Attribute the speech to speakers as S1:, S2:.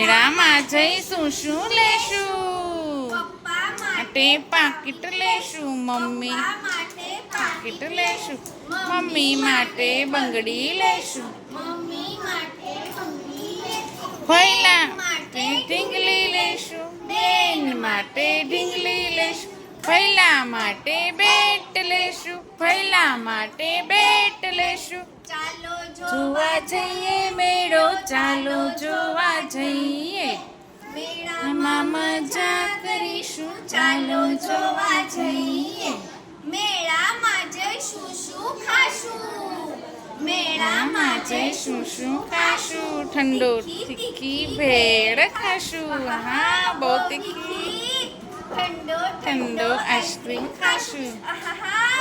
S1: મેળામાં જઈશું શું લેશું?
S2: પપ્પા
S1: માટે પાકીટ લેશું. મમ્મી
S2: માટે
S1: પાકીટ લેશું. મમ્મી માટે બંગડી લેશું.
S2: મમ્મી માટે બંગડી લેશું.
S1: ફૈલા માટે ઢીંગલી લેશું. બેન માટે ઢીંગલી લેશું. ફૈલા માટે બેટ લેશું. ફૈલા માટે બેટ લેશું.
S2: ચાલો
S1: જોવા જઈએ મેળો, ચાલો જોવા જઈએ.
S2: મેળામાં
S1: મજા કરીશું, ચાલો જોવા જઈએ.
S2: મેળામાં જઈશું શું ખાશું?
S1: મેળામાં જઈશું શું ખાશું? ઠંડો તીખી ભેળ ખાશું. હા, બહુ તીખી.
S2: ઠંડો
S1: ઠંડો આઈસ્ક્રીમ ખાશું.
S2: આહાહા